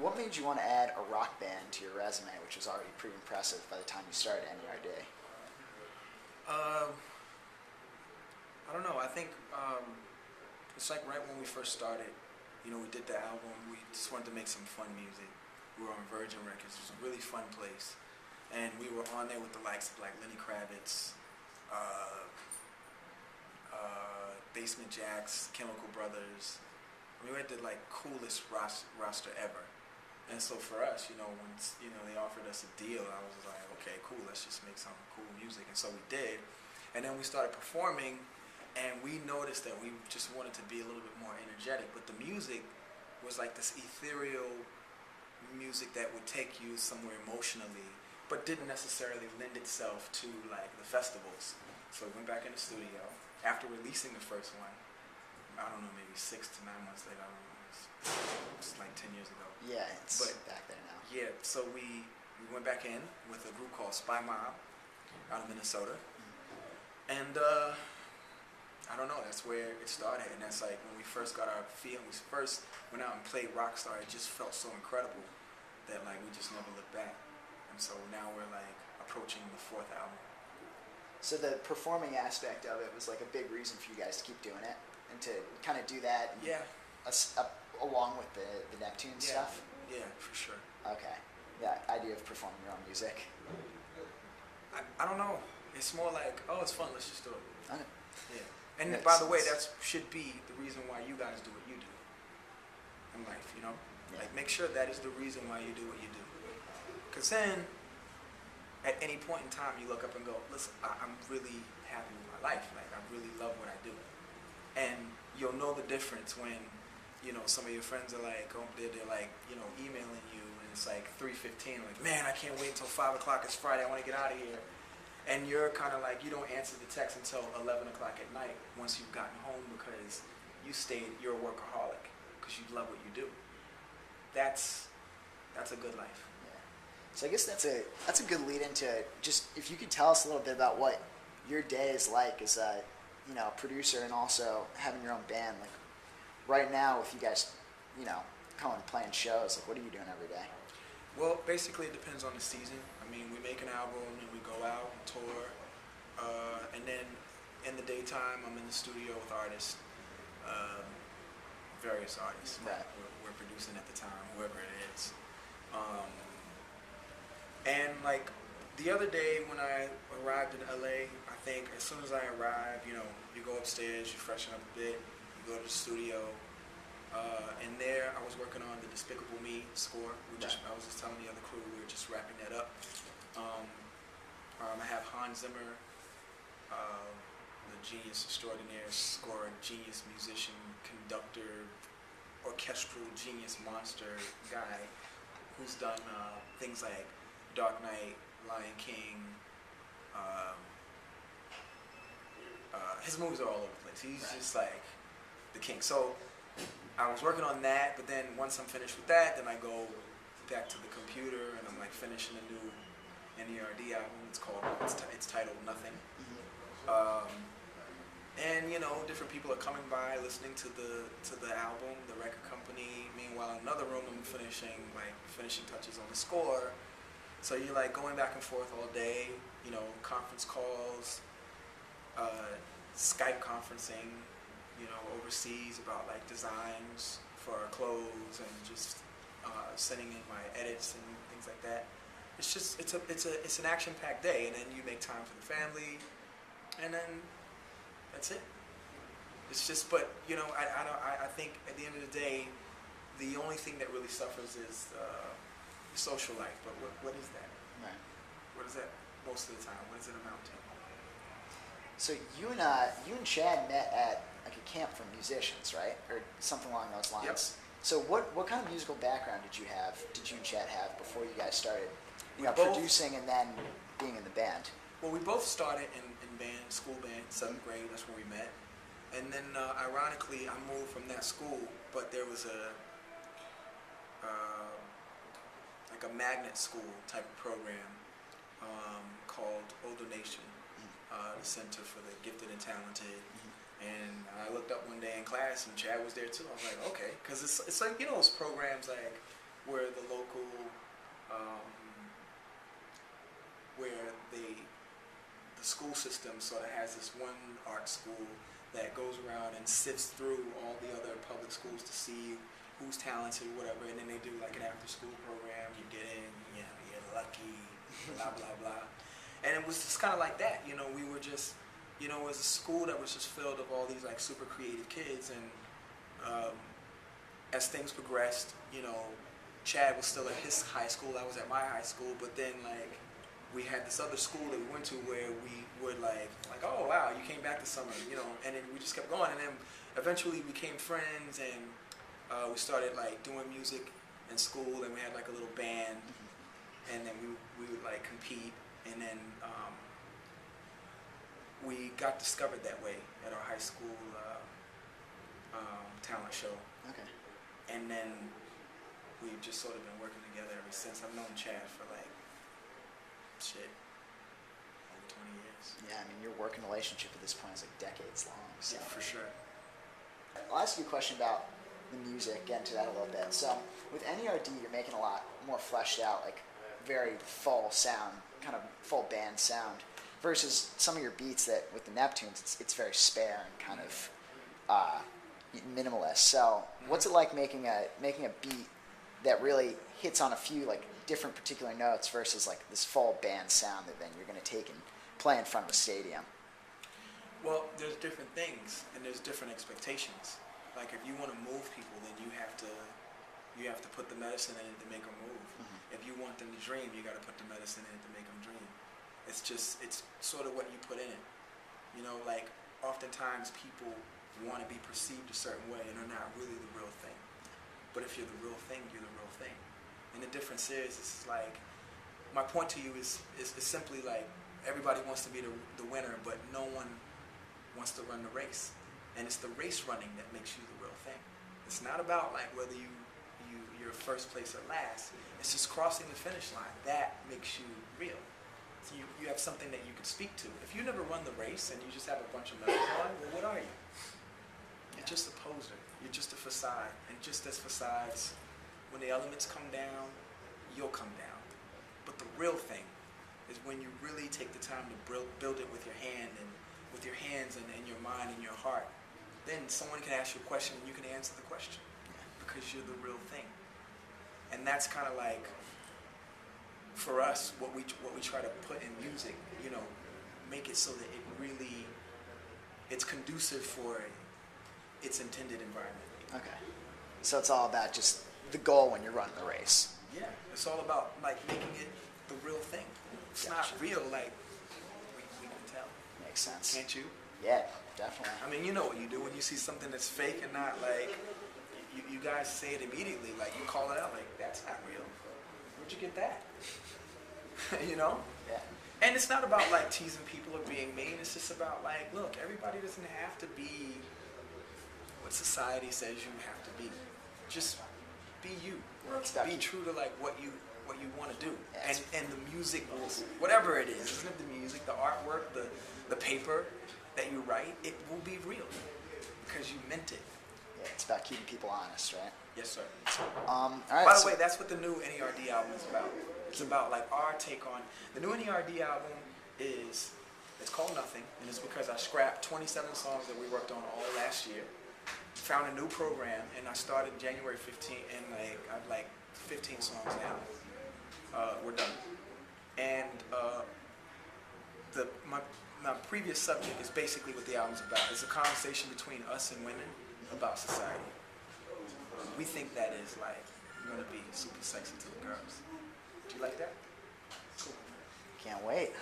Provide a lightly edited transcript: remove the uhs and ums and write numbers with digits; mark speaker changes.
Speaker 1: What made you want to add a rock band to your resume, which was already pretty impressive by the time you started N.E.R.D?
Speaker 2: Um, I don't know. I think it's like right when we first started, we did the album. We just wanted to make some fun music. We were on Virgin Records. It was a really fun place. And we were on there with the likes of like Lenny Kravitz, uh, Basement Jaxx, Chemical Brothers. I mean, we had the like coolest roster ever. And so for us, once they offered us a deal, I was like, okay, cool, let's just make some cool music. And so we did. And then we started performing, and we noticed that we just wanted to be a little bit more energetic. But the music was like this ethereal music that would take you somewhere emotionally, but didn't necessarily lend itself to like the festivals. So we went back in the studio after releasing the first one. I don't know, maybe 6 to 9 months later. I don't know. It's like 10 years ago.
Speaker 1: Yeah, it's back there now.
Speaker 2: Yeah, so we went back in with a group called Spy Mob out of Minnesota. And I don't know, that's where it started. And that's like when we first got our feet, when we first went out and played Rockstar, it just felt so incredible that like we just never looked back. And so now we're like approaching the 4th album.
Speaker 1: So the performing aspect of it was like a big reason for you guys to keep doing it and to kind of do that.
Speaker 2: Yeah.
Speaker 1: Along with the Neptune stuff.
Speaker 2: Yeah, for sure.
Speaker 1: Okay. That idea of performing your own music.
Speaker 2: I don't know. It's more like, oh, it's fun. Let's just do it.
Speaker 1: Okay.
Speaker 2: Yeah. And by the way, that should be the reason why you guys do what you do in life.
Speaker 1: Yeah.
Speaker 2: Like make sure that is the reason why you do what you do. Because then, at any point in time, you look up and go, listen, I'm really happy with my life. Like I really love what I do. And you'll know the difference when, some of your friends are like, they're like, emailing you, and it's like 3:15, like, man, I can't wait until 5 o'clock. It's Friday. I want to get out of here. And you're kind of like, you don't answer the text until 11 o'clock at night once you've gotten home because you're a workaholic because you love what you do. That's a good life.
Speaker 1: Yeah. So I guess that's a good lead into just if you could tell us a little bit about what your day is like as a producer and also having your own band. Like right now with you guys, coming and playing shows, like what are you doing every day?
Speaker 2: Well, basically it depends on the season. I mean, we make an album and we go out and tour, and then in the daytime I'm in the studio with artists, various artists that we're producing at the time, whoever it is. And like the other day when I arrived in LA, I think as soon as I arrived, you go upstairs, you freshen up a bit, you go to the studio, and there I was working on the Despicable Me score. I was just telling the other crew we were just wrapping that up. I have Hans Zimmer, the genius extraordinaire, score, genius musician, conductor, orchestral genius monster guy, who's done things like Dark Knight, Lion King. His movies are all over the place. He's just like the king. So I was working on that, but then once I'm finished with that, then I go back to the computer and I'm like finishing a new N.E.R.D album. It's titled Nothing. And different people are coming by, listening to the album, the record company. Meanwhile, in another room, I'm finishing touches on the score. So you're like going back and forth all day. Conference calls, Skype conferencing, overseas about like designs for our clothes and just sending in my edits and things like that. It's an action-packed day, and then you make time for the family, and then that's it. It's just, but I think at the end of the day, the only thing that really suffers is your social life. But what is that?
Speaker 1: Right.
Speaker 2: What is that most of the time? What does it amount to?
Speaker 1: So you and Chad met at like a camp for musicians, right, or something along those lines.
Speaker 2: Yep.
Speaker 1: So what kind of musical background did you and Chad have before you guys started, producing and then being in the band?
Speaker 2: Well, we both started in band, school band, 7th grade. That's where we met. And then, ironically, I moved from that school, but there was like a magnet school type of program called O Donation, the Center for the Gifted and Talented. And I looked up one day in class, and Chad was there too. I was like, okay, because it's like those programs like where school system sort of has this one art school that goes around and sifts through all the other public schools to see who's talented or whatever, and then they do like an after-school program. You get in, you know, you're lucky, blah blah blah. And it was just kind of like that, you know. We were just, you know, it was a school that was just filled of all these like super creative kids, and as things progressed, you know, Chad was still at his high school, I was at my high school, but then like we had this other school that we went to where we would like, oh wow, you came back this summer, you know, and then we just kept going, and then eventually we became friends, and we started like doing music in school, and we had like a little band, and then we would like compete, and then we got discovered that way at our high school talent show.
Speaker 1: Okay.
Speaker 2: And then we've just sort of been working together ever since. I've known Chad for like, over 20 years.
Speaker 1: Yeah, I mean, your working relationship at this point is like decades long. So.
Speaker 2: Yeah, for sure.
Speaker 1: I'll ask you a question about the music, get into that a little bit. So with N.E.R.D, you're making a lot more fleshed out, like very full sound, kind of full band sound, versus some of your beats that with the Neptunes, it's very spare and kind of minimalist. So what's it like making a beat that really hits on a few like different particular notes versus like this full band sound that then you're going to take and play in front of a stadium?
Speaker 2: Well, there's different things and there's different expectations. Like if you want to move people, then you have to put the medicine in it to make them move. If you want them to dream, you got to put the medicine in it to make them dream. It's sort of what you put in it. You know, like oftentimes people want to be perceived a certain way and are not really the real thing. But if you're the real thing, you're the real thing. And the difference is, it's like, my point to you is simply like, everybody wants to be the winner, but no one wants to run the race. And it's the race running that makes you the real thing. It's not about like whether you're first place or last. It's just crossing the finish line. That makes you real. So you have something that you could speak to. If you never run the race and you just have a bunch of medals on, well, what are you? You're just a poser. You're just a facade. And just as facades, when the elements come down, you'll come down. But the real thing is when you really take the time to build it with your hand and with your hands and your mind and your heart. Then someone can ask you a question and you can answer the question because you're the real thing. And that's kind of like, for us, what we try to put in music, you know, make it so that it's conducive for its intended environment.
Speaker 1: Okay. So it's all about just the goal when you're running the race.
Speaker 2: Yeah, it's all about like making it the real thing. It's not real, like we can tell.
Speaker 1: Makes sense.
Speaker 2: Can't you?
Speaker 1: Yeah, definitely.
Speaker 2: I mean, you know what you do when you see something that's fake and not like, you guys say it immediately, like you call it out, like that's not real. Where'd you get that? You know?
Speaker 1: Yeah.
Speaker 2: And it's not about like teasing people or being mean. It's just about like, look, everybody doesn't have to be what society says you have to be. Just be you. Be true to like what you want to do.
Speaker 1: Yeah,
Speaker 2: and the music will, whatever it is, isn't it the music, the artwork, the paper that you write, it will be real because you meant it.
Speaker 1: Yeah, it's about keeping people honest, right?
Speaker 2: Yes, sir.
Speaker 1: All right.
Speaker 2: By the way, that's what the new N.E.R.D album is about. It's about like our take on the new N.E.R.D album. It's called Nothing, and it's because I scrapped 27 songs that we worked on all last year. Found a new program, and I started January 15th, and like I've like 15 songs now. We're done, and my previous subject is basically what the album's about. It's a conversation between us and women about society. We think that is like going to be super sexy to the girls. Do you like that? Cool.
Speaker 1: Can't wait.